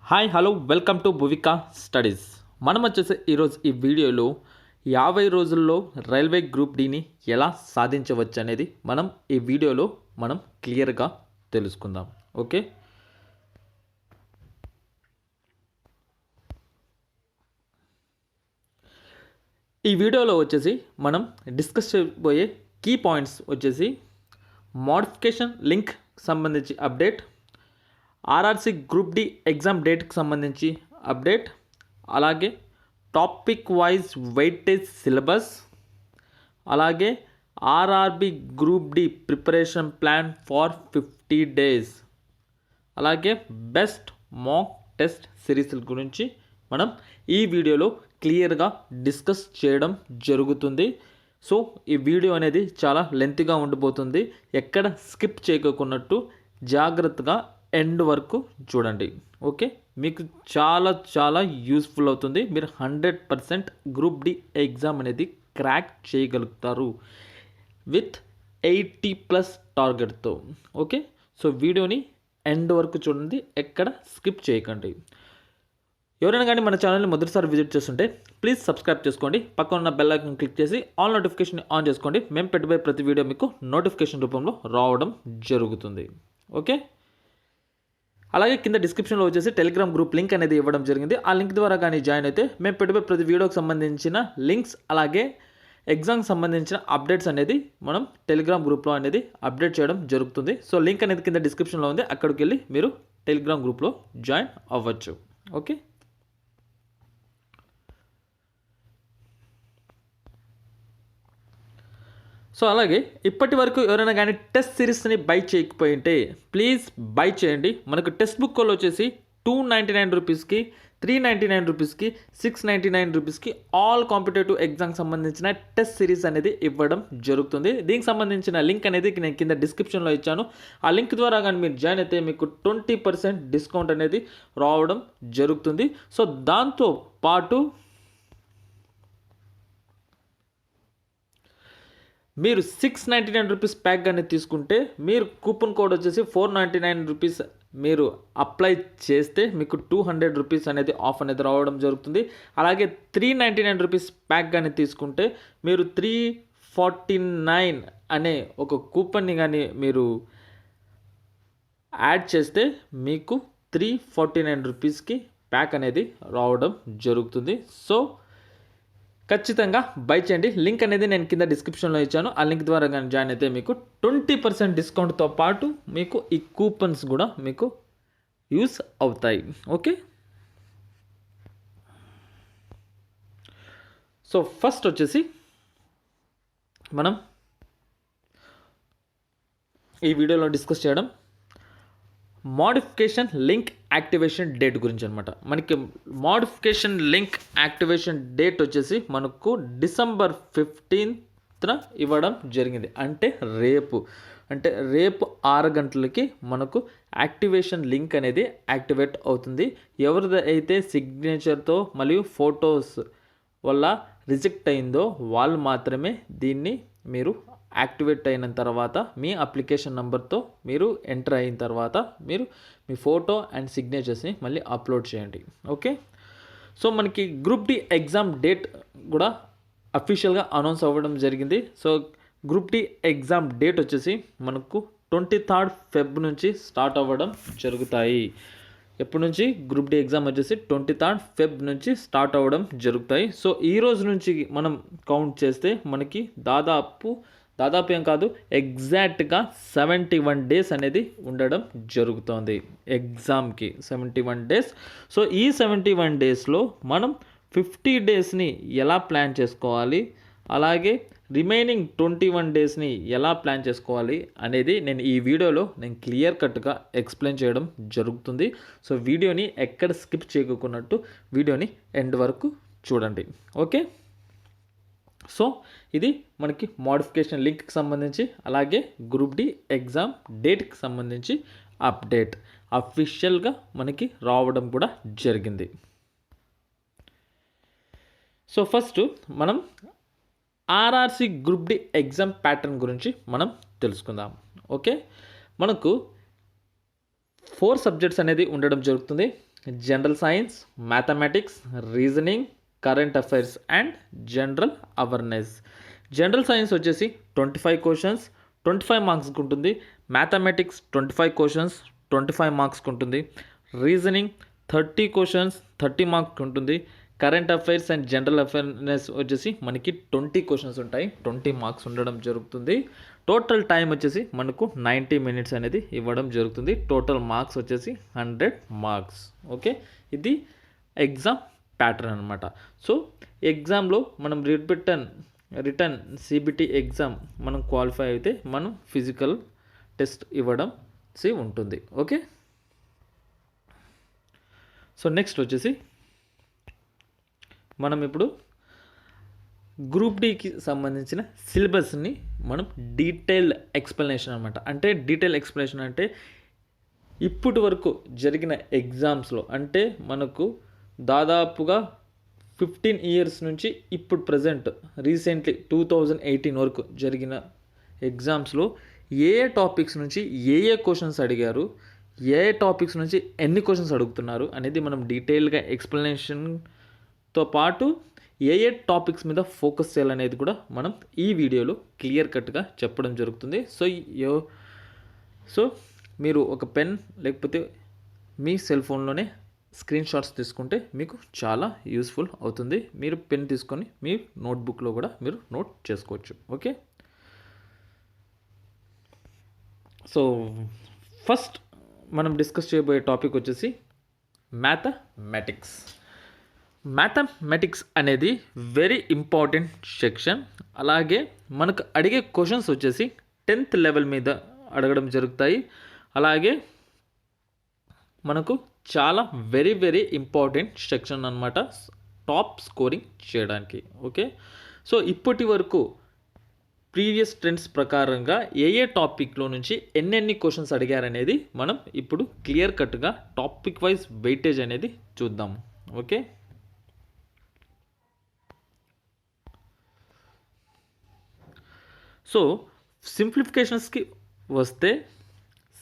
Hi hello welcome to Bhuvika studies. మనం వచ్చేసి ఈరోజు ఈ వీడియోలో 50 రోజుల్లో రైల్వే గ్రూప్ డిని ఎలా సాధించవచ్చు అనేది మనం ఈ వీడియోలో క్లియర్గా తెలుసుకుందాం. ఓకే, ఈ వీడియోలో వచ్చేసి మనం డిస్కస్ చేయబోయే కీ పాయింట్స్ వచ్చేసి మోడిఫికేషన్ లింక్ సంబంధించి update, RRC group D exam డేట్కి సంబంధించి అప్డేట్, అలాగే టాపిక్ వైజ్ వెయిటేజ్ సిలబస్, అలాగే RRB group D preparation plan for 50 days, అలాగే బెస్ట్ మాక్ టెస్ట్ సిరీస్ గురించి మనం ఈ వీడియోలో క్లియర్గా డిస్కస్ చేయడం జరుగుతుంది. సో ఈ వీడియో అనేది చాలా లెంతీగా ఉండిపోతుంది. ఎక్కడ స్కిప్ చేయకున్నట్టు జాగ్రత్తగా ఎండ్ వరకు చూడండి. ఓకే, మీకు చాలా చాలా యూస్ఫుల్ అవుతుంది. మీరు 100% గ్రూప్ డి ఎగ్జామ్ అనేది క్రాక్ చేయగలుగుతారు విత్ 80+ టార్గెట్తో. ఓకే, సో వీడియోని ఎండ్ వరకు చూడండి, ఎక్కడ స్కిప్ చేయకండి. ఎవరైనా కానీ మన ఛానల్ని మొదటిసారి విజిట్ చేస్తుంటే ప్లీజ్ సబ్స్క్రైబ్ చేసుకోండి. పక్కన ఉన్న బెల్ ఐకాన్ క్లిక్ చేసి ఆల్ నోటిఫికేషన్ ఆన్ చేసుకోండి. మేము పెట్టబోయే ప్రతి వీడియో మీకు నోటిఫికేషన్ రూపంలో రావడం జరుగుతుంది. ఓకే, అలాగే కింద డిస్క్రిప్షన్లో వచ్చేసి టెలిగ్రామ్ గ్రూప్ లింక్ అనేది ఇవ్వడం జరిగింది. ఆ లింక్ ద్వారా కానీ జాయిన్ అయితే మేము పెట్టబోయే ప్రతి వీడియోకి సంబంధించిన లింక్స్, అలాగే ఎగ్జామ్కి సంబంధించిన అప్డేట్స్ అనేది మనం టెలిగ్రామ్ గ్రూప్లో అనేది అప్డేట్ చేయడం జరుగుతుంది. సో లింక్ అనేది కింద డిస్క్రిప్షన్లో ఉంది, అక్కడికి వెళ్ళి మీరు టెలిగ్రామ్ గ్రూప్లో జాయిన్ అవ్వచ్చు. ఓకే, సో అలాగే ఇప్పటి వరకు ఎవరైనా కానీ టెస్ట్ సిరీస్ని బై చేయకపోయింటే ప్లీజ్ బై చేయండి. మనకు టెక్స్ట్ బుక్ వాళ్ళు వచ్చేసి 299 రూపీస్కి, 399 రూపీస్కి, 699 రూపీస్కి ఆల్ కాంపిటేటివ్ ఎగ్జామ్కి సంబంధించిన టెస్ట్ సిరీస్ అనేది ఇవ్వడం జరుగుతుంది. దీనికి సంబంధించిన లింక్ అనేది నేను కింద డిస్క్రిప్షన్లో ఇచ్చాను. ఆ లింక్ ద్వారా కానీ మీరు జాయిన్ అయితే మీకు 20% డిస్కౌంట్ అనేది రావడం జరుగుతుంది. సో దాంతో పాటు మీరు 699 రూపీస్ ప్యాక్ కానీ తీసుకుంటే మీరు కూపన్ కోడ్ వచ్చేసి 499 రూపీస్ మీరు అప్లై చేస్తే మీకు 200 రూపీస్ అనేది ఆఫ్ అనేది రావడం జరుగుతుంది. అలాగే 399 రూపీస్ ప్యాక్ కానీ తీసుకుంటే మీరు 349 అనే ఒక కూపన్ని కానీ మీరు యాడ్ చేస్తే మీకు 349 రూపీస్కి ప్యాక్ అనేది రావడం జరుగుతుంది. సో ఖచ్చితంగా బై చేయండి. లింక్ అనేది నేను కింద డిస్క్రిప్షన్లో ఇచ్చాను. ఆ లింక్ ద్వారా కానీ జాయిన్ అయితే మీకు 20% డిస్కౌంట్తో పాటు మీకు ఈ కూపన్స్ కూడా మీకు యూస్ అవుతాయి. ఓకే, సో ఫస్ట్ వచ్చేసి మనం ఈ వీడియోలో డిస్కస్ చేయడం మోడిఫికేషన్ లింక్ యాక్టివేషన్ డేట్ గురించి అనమాట. మనకి మోడిఫికేషన్ లింక్ యాక్టివేషన్ డేట్ వచ్చేసి మనకు December 15th ఇవ్వడం జరిగింది. అంటే రేపు 6 గంటలకి మనకు యాక్టివేషన్ లింక్ అనేది యాక్టివేట్ అవుతుంది. ఎవరిది అయితే సిగ్నేచర్తో మరియు ఫొటోస్ వల్ల రిజెక్ట్ అయిందో వాళ్ళు మాత్రమే దీన్ని మీరు యాక్టివేట్ అయిన తర్వాత మీ అప్లికేషన్ నెంబర్తో మీరు ఎంటర్ అయిన తర్వాత మీరు మీ ఫోటో అండ్ సిగ్నేచర్స్ని మళ్ళీ అప్లోడ్ చేయండి. ఓకే, సో మనకి గ్రూప్ డి ఎగ్జామ్ డేట్ కూడా అఫీషియల్గా అనౌన్స్ అవ్వడం జరిగింది. So group D exam date వచ్చేసి మనకు 23rd Feb నుంచి స్టార్ట్ అవ్వడం జరుగుతాయి. ఎప్పటి నుంచి గ్రూప్ డి ఎగ్జామ్ వచ్చేసి 23rd Feb నుంచి స్టార్ట్ అవ్వడం జరుగుతాయి. సో ఈ రోజు నుంచి మనం కౌంట్ చేస్తే మనకి దాదాపు ఏం కాదు, ఎగ్జాక్ట్గా 71 days అనేది ఉండడం జరుగుతుంది ఎగ్జామ్కి. 71 days. సో ఈ 71 daysలో మనం 50 daysని ఎలా ప్లాన్ చేసుకోవాలి, అలాగే రిమైనింగ్ 21 daysని ఎలా ప్లాన్ చేసుకోవాలి అనేది నేను ఈ వీడియోలో క్లియర్ కట్గా ఎక్స్ప్లెయిన్ చేయడం జరుగుతుంది. సో వీడియోని ఎక్కడ స్కిప్ చేయకున్నట్టు వీడియోని ఎండ్ వరకు చూడండి. ఓకే, సో ఇది మనకి మోడిఫికేషన్ లింక్కి సంబంధించి, అలాగే గ్రూప్ డి ఎగ్జామ్ డేట్కి సంబంధించి అప్డేట్ అఫీషియల్గా మనకి రావడం కూడా జరిగింది. సో ఫస్ట్ మనం RRC group D exam pattern గురించి మనం తెలుసుకుందాం. ఓకే, మనకు 4 సబ్జెక్ట్స్ అనేది ఉండడం జరుగుతుంది. General science, mathematics, reasoning, current affairs and general awareness. General science వచ్చేసి 25 క్వశ్చన్స్ 25 మార్క్స్కి ఉంటుంది. మ్యాథమెటిక్స్ 25 క్వశ్చన్స్ 25 మార్క్స్కి ఉంటుంది. రీజనింగ్ 30 క్వశ్చన్స్ 30 మార్క్స్కి ఉంటుంది. Current affairs and general awareness వచ్చేసి మనకి 20 క్వశ్చన్స్ ఉంటాయి, 20 మార్క్స్ ఉండడం జరుగుతుంది. టోటల్ టైం వచ్చేసి మనకు 90 మినిట్స్ అనేది ఇవ్వడం జరుగుతుంది. టోటల్ మార్క్స్ వచ్చేసి 100 మార్క్స్. ఓకే, ఇది ఎగ్జామ్ ప్యాటర్న్ అనమాట. సో ఎగ్జామ్లో మనం రిటర్న్ సిబిటి ఎగ్జామ్ మనం క్వాలిఫై అయితే మనం ఫిజికల్ టెస్ట్ ఇవ్వడం ఉంటుంది. ఓకే, సో నెక్స్ట్ వచ్చేసి మనం ఇప్పుడు గ్రూప్ డికి సంబంధించిన సిలబస్ని మనం డీటెయిల్డ్ ఎక్స్ప్లెనేషన్ అనమాట. అంటే డీటెయిల్ ఎక్స్ప్లెనేషన్ అంటే ఇప్పటి వరకు జరిగిన ఎగ్జామ్స్లో, అంటే మనకు దాదాపుగా 15 ఇయర్స్ నుంచి ఇప్పుడు ప్రజెంట్ రీసెంట్లీ 2018 వరకు జరిగిన ఎగ్జామ్స్లో ఏ టాపిక్స్ నుంచి ఏ క్వశ్చన్స్ అడిగారు, ఏ టాపిక్స్ నుంచి ఎన్ని క్వశ్చన్స్ అడుగుతున్నారు అనేది మనం డీటెయిల్గా ఎక్స్ప్లెనేషన్తో పాటు ఏ టాపిక్స్ మీద ఫోకస్ చేయాలనేది కూడా మనం ఈ వీడియోలో క్లియర్ కట్గా చెప్పడం జరుగుతుంది. సో మీరు ఒక పెన్ లేకపోతే మీ సెల్ ఫోన్లోనే స్క్రీన్ షాట్స్ తీసుకుంటే మీకు చాలా యూస్ఫుల్ అవుతుంది. మీరు పెన్ తీసుకొని మీ నోట్బుక్లో కూడా మీరు నోట్ చేసుకోవచ్చు. ఓకే, సో ఫస్ట్ మనం డిస్కస్ చేయబోయే టాపిక్ వచ్చేసి మ్యాథమెటిక్స్ అనేది వెరీ ఇంపార్టెంట్ సెక్షన్. అలాగే మనకు అడిగే క్వశ్చన్స్ వచ్చేసి 10th లెవెల్ మీద అడగడం జరుగుతాయి. అలాగే మనకు చాలా వెరీ ఇంపార్టెంట్ సెక్షన్ అన్నమాట టాప్ స్కోరింగ్ చేయడానికి. ఓకే, సో ఇప్పటి వరకు ప్రీవియస్ ట్రెండ్స్ ప్రకారంగా ఏ టాపిక్లో నుంచి ఎన్ని క్వశ్చన్స్ అడిగారనేది మనం ఇప్పుడు క్లియర్ కట్గా టాపిక్ వైజ్ వెయిటేజ్ అనేది చూద్దాం. ఓకే, సో సింప్లిఫికేషన్స్కి వస్తే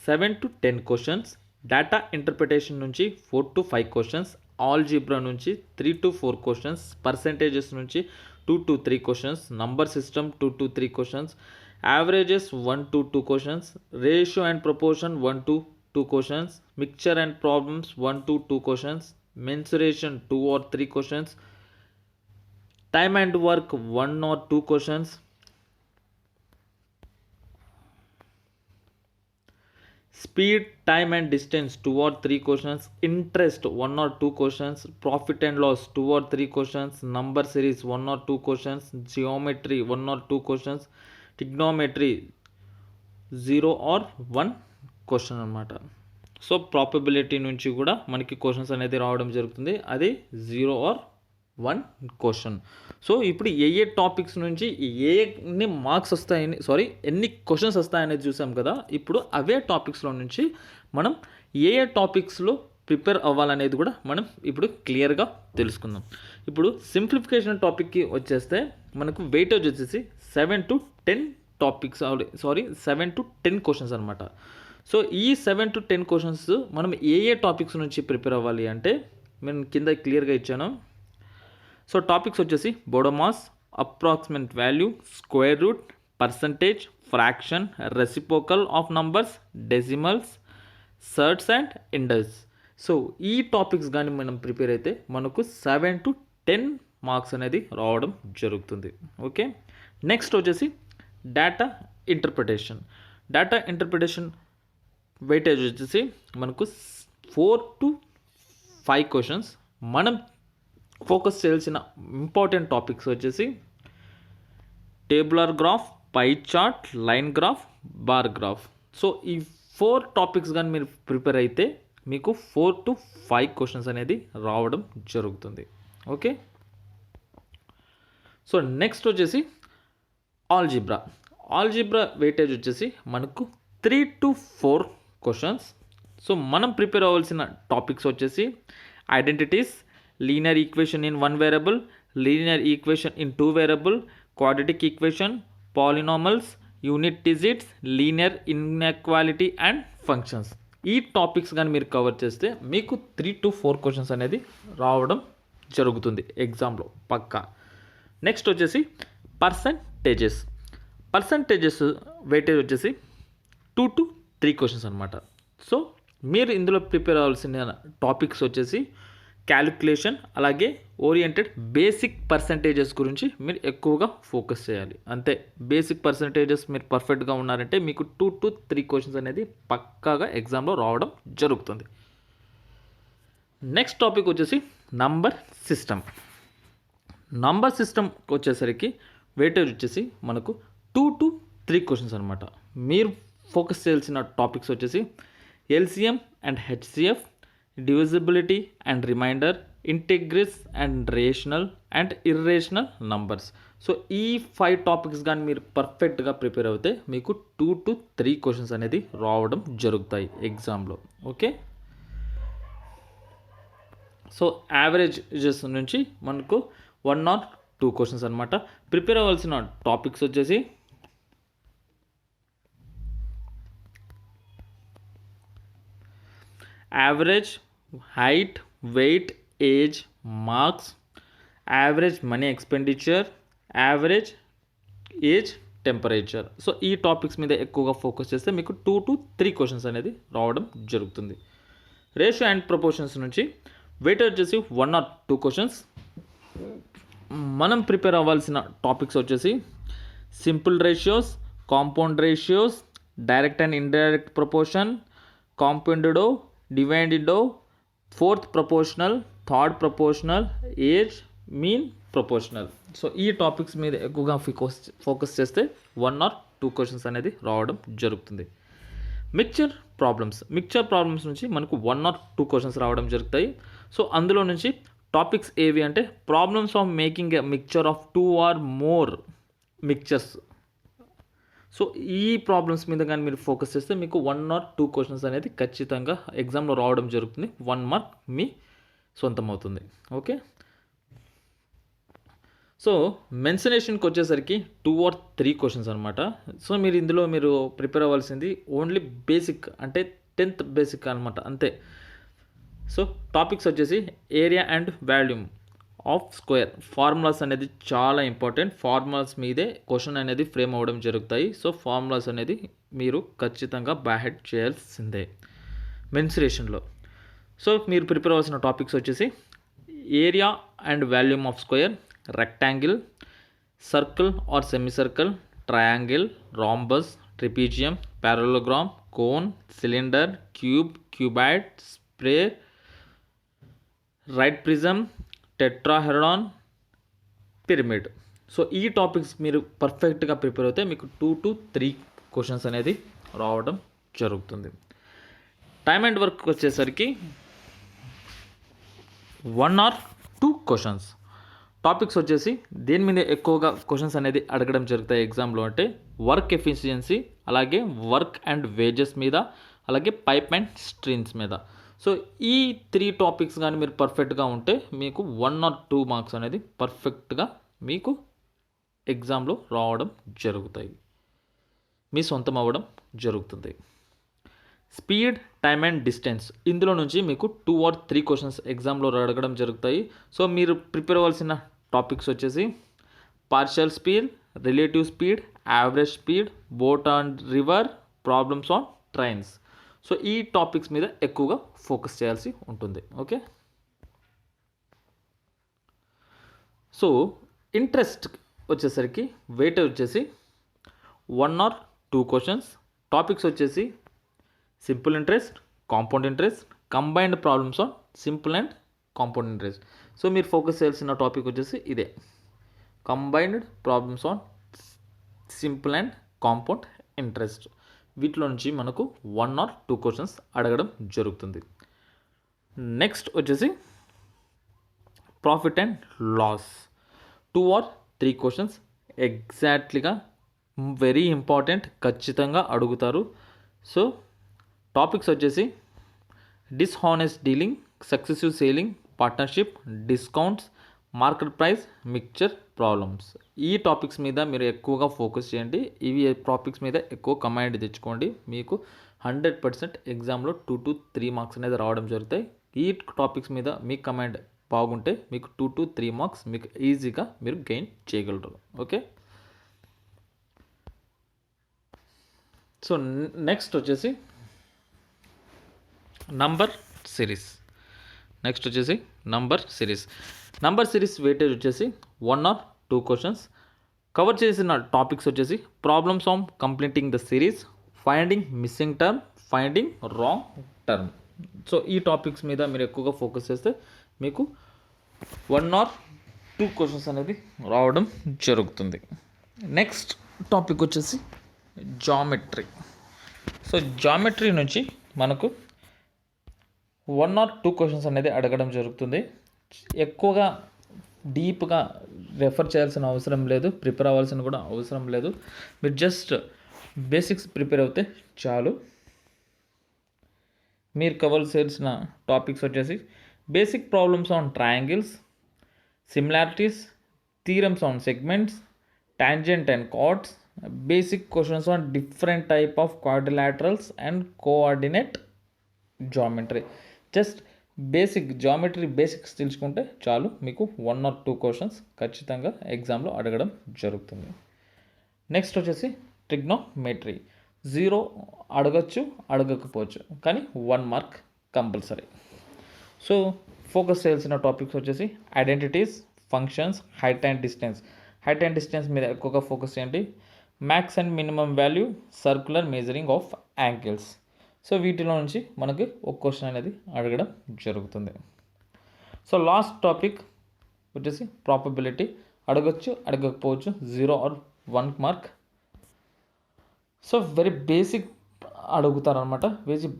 7 to 10 క్వశ్చన్స్, డేటా ఇంటర్ప్రిటేషన్ నుంచి 4 to 5 క్వశ్చన్స్, ఆల్జీబ్రా నుంచి 3 to 4 క్వశ్చన్స్, పర్సెంటేజెస్ నుంచి 2 to 3 questions, number system 2 to 3 questions, averages 1 to 2 questions, ratio and proportion 1 to 2 questions, mixture and problems 1 to 2 questions, mensuration 2 or 3 questions, time and work 1 or 2 questions, speed, time and distance 2 or 3 questions, interest 1 or 2 questions, profit and loss 2 or 3 questions, number series 1 or 2 questions, geometry 1 or 2 questions, trigonometry 0 or 1 question అనమాట. So probability నుంచి కూడా మనకి questions అనేది రావడం జరుగుతుంది, అది 0 or 1 question. So ఇప్పుడు ఏ topics నుంచి ఎన్ని మార్క్స్ వస్తాయని ఎన్ని క్వశ్చన్స్ వస్తాయనేది చూసాం కదా. ఇప్పుడు అవే టాపిక్స్లో నుంచి మనం ఏ టాపిక్స్లో ప్రిపేర్ అవ్వాలనేది కూడా మనం ఇప్పుడు క్లియర్గా తెలుసుకుందాం. ఇప్పుడు సింప్లిఫికేషన్ టాపిక్కి వచ్చేస్తే మనకు వెయిటేజ్ వచ్చేసి 7 to 10 టాపిక్స్ 7 to 10 క్వశ్చన్స్ అనమాట. సో ఈ 7 to 10 క్వశ్చన్స్ మనం ఏ టాపిక్స్ నుంచి ప్రిపేర్ అవ్వాలి అంటే నేను కింద క్లియర్గా ఇచ్చాను. సో టాపిక్స్ వచ్చేసి BODMAS, approximate value, square root, percentage, fraction, reciprocal of numbers, decimals, surds and indices. So ఈ టాపిక్స్ కానీ మనం ప్రిపేర్ అయితే మనకు 7 to 10 మార్క్స్ అనేది రావడం జరుగుతుంది. ఓకే, నెక్స్ట్ వచ్చేసి డేటా ఇంటర్ప్రిటేషన్ వెయిటేజ్ వచ్చేసి మనకు 4 to 5 క్వశ్చన్స్. మనం ఫోకస్ చేయాల్సిన ఇంపార్టెంట్ టాపిక్స్ వచ్చేసి tabular graph, pie chart, line graph, bar graph. So ఈ 4 టాపిక్స్ కానీ మీరు ప్రిపేర్ అయితే మీకు 4 to 5 క్వశ్చన్స్ అనేది రావడం జరుగుతుంది. ఓకే, సో నెక్స్ట్ వచ్చేసి ఆల్జీబ్రా వెయిటేజ్ వచ్చేసి మనకు 3 to 4 క్వశ్చన్స్. సో మనం ప్రిపేర్ అవ్వాల్సిన టాపిక్స్ వచ్చేసి identities, linear equation in 1 variable, linear equation in 2 variable, quadratic equation, polynomials, unit digits, linear inequality and functions. ఈ టాపిక్స్ కానీ మీరు కవర్ చేస్తే మీకు 3 to 4 క్వశ్చన్స్ అనేది రావడం జరుగుతుంది ఎగ్జామ్లో పక్కా. నెక్స్ట్ వచ్చేసి పర్సంటేజెస్ వెయిటేజ్ వచ్చేసి 2 to 3 క్వశ్చన్స్ అనమాట. సో మీరు ఇందులో ప్రిపేర్ అవ్వాల్సిన టాపిక్స్ వచ్చేసి క్యాలిక్యులేషన్ అలాగే ఓరియంటెడ్ బేసిక్ పర్సంటేజెస్ గురించి మీరు ఎక్కువగా ఫోకస్ చేయాలి. అంతే, బేసిక్ పర్సంటేజెస్ మీరు పర్ఫెక్ట్గా ఉన్నారంటే మీకు 2 to 3 క్వశ్చన్స్ అనేది పక్కాగా ఎగ్జామ్లో రావడం జరుగుతుంది. నెక్స్ట్ టాపిక్ వచ్చేసి నంబర్ సిస్టమ్ వచ్చేసరికి వెయిటేజ్ వచ్చేసి మనకు 2 to 3 క్వశ్చన్స్ అనమాట. మీరు ఫోకస్ చేయాల్సిన టాపిక్స్ వచ్చేసి LCM and HCF, divisibility and remainder, integers and rational and irrational numbers. So ఈ 5 టాపిక్స్ కానీ మీరు పర్ఫెక్ట్గా ప్రిపేర్ అవుతే మీకు 2 to 3 క్వశ్చన్స్ అనేది రావడం జరుగుతాయి ఎగ్జామ్లో. ఓకే, సో యావరేజెస్ నుంచి మనకు 1 or 2 క్వశ్చన్స్ అనమాట. ప్రిపేర్ అవ్వాల్సిన టాపిక్స్ వచ్చేసి average height, weight, age, marks, average money expenditure, average age, temperature. So ఈ టాపిక్స్ మీద ఎక్కువగా ఫోకస్ చేస్తే మీకు 2 to 3 క్వశ్చన్స్ అనేది రావడం జరుగుతుంది. రేషియో అండ్ ప్రపోర్షన్స్ నుంచి వెయిటేజ్ వచ్చేసి 1 or 2 క్వశ్చన్స్. మనం ప్రిపేర్ అవ్వాల్సిన టాపిక్స్ వచ్చేసి simple ratios, compound ratios, direct and indirect proportion, compounded, divided, fourth proportional, third proportional, age, mean proportional. So ఈ టాపిక్స్ మీద ఎక్కువగా ఫోకస్ చేస్తే 1 or 2 క్వశ్చన్స్ అనేది రావడం జరుగుతుంది. మిక్చర్ ప్రాబ్లమ్స్ నుంచి మనకు 1 or 2 క్వశ్చన్స్ రావడం జరుగుతాయి. సో అందులో నుంచి టాపిక్స్ ఏవి అంటే problems of making a mixture of 2 or more mixtures. So ఈ ప్రాబ్లమ్స్ మీద కానీ మీరు ఫోకస్ చేస్తే మీకు 1 or 2 క్వశ్చన్స్ అనేది ఖచ్చితంగా ఎగ్జామ్లో రావడం జరుగుతుంది. 1 మార్క్ మీ సొంతం అవుతుంది. ఓకే, సో మెన్షనేషన్కి వచ్చేసరికి 2 or 3 క్వశ్చన్స్ అనమాట. సో మీరు ఇందులో ప్రిపేర్ అవ్వాల్సింది ఓన్లీ బేసిక్ అంటే 10th బేసిక్ అనమాట, అంతే. సో టాపిక్స్ వచ్చేసి area and volume of square. Formulas అనేది చాలా ఇంపార్టెంట్. ఫార్ములాస్ మీదే క్వశ్చన్ అనేది ఫ్రేమ్ అవ్వడం జరుగుతాయి. సో ఫార్ములాస్ అనేది మీరు ఖచ్చితంగా బ్యాహెడ్ చేయాల్సిందే మెన్సురేషన్లో. సో మీరు ప్రిపేర్ అవ్వాల్సిన టాపిక్స్ వచ్చేసి area and volume of square, rectangle, circle or semicircle, triangle, rhombus, trapezium, parallelogram, cone, cylinder, cube, cuboid, sphere, right prism, tetrahedron, pyramid. So ఈ టాపిక్స్ మీరు పర్ఫెక్ట్గా ప్రిపేర్ అవుతే మీకు 2 to 3 క్వశ్చన్స్ అనేది రావడం జరుగుతుంది. టైమ్ అండ్ వర్క్ వచ్చేసరికి 1 or 2 క్వశ్చన్స్. టాపిక్స్ వచ్చేసి దేని మీద ఎక్కువగా క్వశ్చన్స్ అనేది అడగడం జరుగుతాయి ఎగ్జామ్లో అంటే వర్క్ ఎఫిషియన్సీ, అలాగే వర్క్ అండ్ వేజెస్ మీద, అలాగే పైప్ అండ్ స్ట్రీమ్స్ మీద. సో ఈ 3 టాపిక్స్ కానీ మీరు పర్ఫెక్ట్గా ఉంటే మీకు 1 or 2 మార్క్స్ అనేది పర్ఫెక్ట్గా మీకు ఎగ్జామ్లో రావడం జరుగుతాయి, మీ సొంతం అవ్వడం జరుగుతుంది. స్పీడ్, టైమ్ అండ్ డిస్టెన్స్, ఇందులో నుంచి మీకు 2 or 3 క్వశ్చన్స్ ఎగ్జామ్లో అడగడం జరుగుతాయి. సో మీరు ప్రిపేర్ అవ్వాల్సిన టాపిక్స్ వచ్చేసి partial speed, relative speed, average speed, boat and river, problems on trains. So ఈ టాపిక్స్ మీద ఎక్కువగా ఫోకస్ చేయాల్సి ఉంటుంది. ఓకే, సో ఇంట్రెస్ట్ వచ్చేసరికి వెయిటేజ్ వచ్చేసి 1 or 2 క్వశ్చన్స్. టాపిక్స్ వచ్చేసి simple interest, compound interest, combined problems on simple and compound interest. So మీరు focus చేయాల్సిన టాపిక్ వచ్చేసి ఇదే, combined problems on simple and compound interest. వీటిలో నుంచి మనకు 1 or 2 క్వశ్చన్స్ అడగడం జరుగుతుంది. నెక్స్ట్ వచ్చేసి profit and loss, 2 or 3 questions ఎగ్జాక్ట్లీగా వెరీ ఇంపార్టెంట్, ఖచ్చితంగా అడుగుతారు. సో టాపిక్స్ వచ్చేసి dishonest dealing, successive selling, partnership, discounts, market price, mixture problems. ఈ టాపిక్స్ మీద మీరు ఎక్కువగా ఫోకస్ చేయండి. ఇవి టాపిక్స్ మీద ఎక్కువ కమాండ్ తెచ్చుకోండి, మీకు 100% ఎగ్జామ్లో 2 to 3 మార్క్స్ అనేది రావడం జరుగుతాయి. ఈ టాపిక్స్ మీద మీ కమాండ్ బాగుంటే మీకు 2 to 3 మార్క్స్ మీకు ఈజీగా మీరు గెయిన్ చేయగలరు. ఓకే, సో నెక్స్ట్ వచ్చేసి number series. Number series weightage వచ్చేసి 1 or 2 క్వశ్చన్స్. కవర్ చేసిన టాపిక్స్ వచ్చేసి problems on completing the series, finding missing term, finding wrong term. So ఈ టాపిక్స్ మీద మీరు ఎక్కువగా ఫోకస్ చేస్తే మీకు 1 or 2 క్వశ్చన్స్ అనేది రావడం జరుగుతుంది. నెక్స్ట్ టాపిక్ వచ్చేసి జామెట్రీ. సో జామెట్రీ నుంచి మనకు 1 or 2 క్వశ్చన్స్ అనేది అడగడం జరుగుతుంది. ఎక్కువగా డీప్గా రెఫర్ చేయాల్సిన అవసరం లేదు, ప్రిపేర్ అవ్వాల్సిన కూడా అవసరం లేదు. మీరు జస్ట్ బేసిక్స్ ప్రిపేర్ అవుతే చాలు. మీరు కవర్ చేయాల్సిన టాపిక్స్ వచ్చేసి basic problems on triangles, similarities, theorems on segments, tangent and chords, basic questions on different type of quadrilaterals and coordinate geometry. Just basic geometry basics తెలుసుకుంటే చాలు, మీకు 1 or 2 క్వశ్చన్స్ ఖచ్చితంగా ఎగ్జామ్లో అడగడం జరుగుతుంది. నెక్స్ట్ వచ్చేసి ట్రిగ్నోమెట్రీ. 0 అడగచ్చు, అడగకపోవచ్చు, కానీ 1 మార్క్ కంపల్సరీ. సో ఫోకస్ చేయాల్సిన టాపిక్స్ వచ్చేసి identities, functions, height and distance మీద ఎక్కువగా ఫోకస్ చేయండి. Max and minimum value, circular measuring of angles. So వీటిలో నుంచి మనకి ఒక క్వశ్చన్ అనేది అడగడం జరుగుతుంది. సో లాస్ట్ టాపిక్ వచ్చేసి ప్రాబబిలిటీ. అడగచ్చు, అడగకపోవచ్చు, 0 or 1 mark. So very basic అడుగుతారనమాట,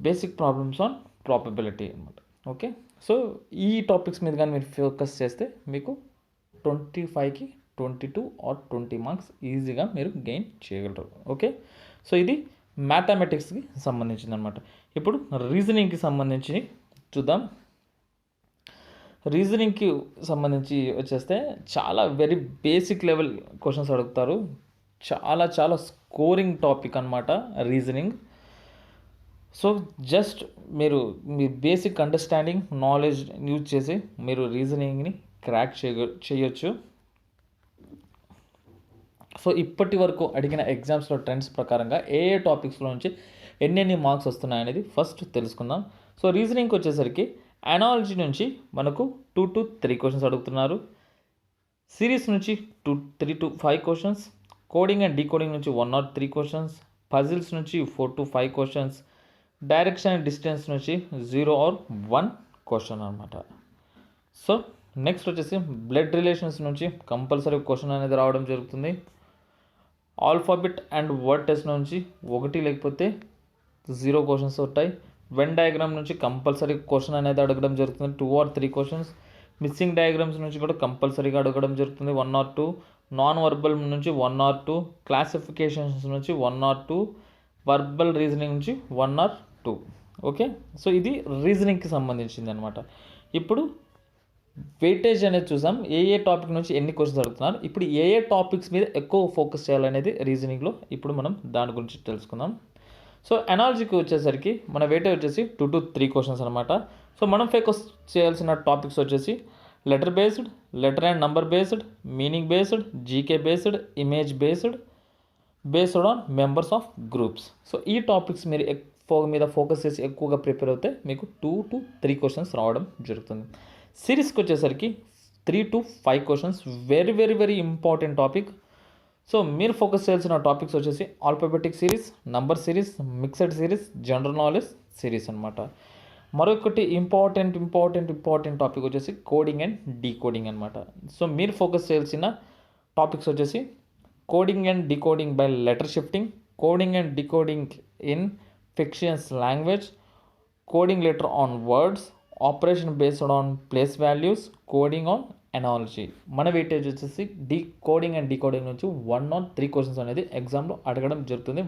బేసిక్ ప్రాబ్లమ్స్ ఆన్ ప్రాబబిలిటీ అనమాట. ఓకే, సో ఈ టాపిక్స్ మీద కానీ మీరు ఫోకస్ చేస్తే మీకు 25కి 22 or 20 మార్క్స్ ఈజీగా మీరు గెయిన్ చేయగలరు. ఓకే, సో ఇది మ్యాథమెటిక్స్కి సంబంధించింది అనమాట. ఇప్పుడు రీజనింగ్కి సంబంధించి చూద్దాం. రీజనింగ్కి సంబంధించి వచ్చేస్తే చాలా వెరీ బేసిక్ లెవెల్ క్వశ్చన్స్ అడుగుతారు. చాలా స్కోరింగ్ టాపిక్ అనమాట రీజనింగ్. సో జస్ట్ మీరు మీ బేసిక్ అండర్స్టాండింగ్ నాలెడ్జ్ యూజ్ చేసి మీరు రీజనింగ్ని క్రాక్ చేయొచ్చు. సో ఇప్పటి వరకు అడిగిన ఎగ్జామ్స్లో ట్రెండ్స్ ప్రకారంగా ఏ టాపిక్స్లో నుంచి ఎన్ని మార్క్స్ వస్తున్నాయనేది ఫస్ట్ తెలుసుకుందాం. సో రీజనింగ్కి వచ్చేసరికి అనాలజీ నుంచి మనకు 2 to 3 క్వశ్చన్స్ అడుగుతున్నారు. సిరీస్ నుంచి 3 to 5 questions, coding and decoding నుంచి 1 or 3 క్వశ్చన్స్, పజిల్స్ నుంచి 4 to 5 questions, direction and distance నుంచి 0 or 1 క్వశ్చన్ అనమాట. సో నెక్స్ట్ వచ్చేసి బ్లడ్ రిలేషన్స్ నుంచి కంపల్సరీ క్వశ్చన్ అనేది రావడం జరుగుతుంది. ఆల్ఫాబెట్ అండ్ వర్డ్ టెస్ట్ నుంచి 1 లేకపోతే 0 క్వశ్చన్స్ ఉంటాయి. వెన్ డయాగ్రామ్ నుంచి కంపల్సరీ క్వశ్చన్ అనేది అడగడం జరుగుతుంది, 2 or 3 క్వశ్చన్స్. మిస్సింగ్ డయాగ్రామ్స్ నుంచి కూడా కంపల్సరీగా అడగడం జరుగుతుంది, 1 or 2. నాన్ వర్బల్ నుంచి 1 or 2. క్లాసిఫికేషన్స్ నుంచి 1 or 2. వర్బల్ రీజనింగ్ నుంచి 1 or 2. ఓకే, సో ఇది రీజనింగ్కి సంబంధించింది అనమాట. ఇప్పుడు వెయిటేజ్ అనేది చూసాం, ఏ టాపిక్ నుంచి ఎన్ని క్వశ్చన్స్ అడుగుతున్నారు. ఇప్పుడు ఏ టాపిక్స్ మీద ఎక్కువ ఫోకస్ చేయాలనేది రీజనింగ్లో ఇప్పుడు మనం దాని గురించి తెలుసుకుందాం. సో అనాలజీకి వచ్చేసరికి మన వెయిటేజ్ వచ్చేసి 2 to 3 క్వశ్చన్స్ అనమాట. సో మనం ఫోకస్ చేయాల్సిన టాపిక్స్ వచ్చేసి letter based, letter and number based, meaning based, GK based, image based on members of groups. So ఈ టాపిక్స్ మీరు మీద ఫోకస్ చేసి ఎక్కువగా ప్రిపేర్ అవుతే మీకు 2 to 3 క్వశ్చన్స్ రావడం జరుగుతుంది. సిరీస్కి వచ్చేసరికి 3 to 5 questions, very important topic. So మీరు ఫోకస్ చేయాల్సిన టాపిక్స్ వచ్చేసి alphabetic series, number series, mixed series, general knowledge series అనమాట. మరొకటి ఇంపార్టెంట్ టాపిక్ వచ్చేసి కోడింగ్ అండ్ డీకోడింగ్ అనమాట. సో మీరు ఫోకస్ చేయాల్సిన టాపిక్స్ వచ్చేసి coding and decoding by letter shifting, coding and decoding in fictions language, coding letter on words, operation based on place values, coding on analogy. మన weightage వచ్చేసి coding and decoding నుంచి 1 or 3 questions అనేది ఎగ్జామ్లో అడగడం జరుగుతుంది.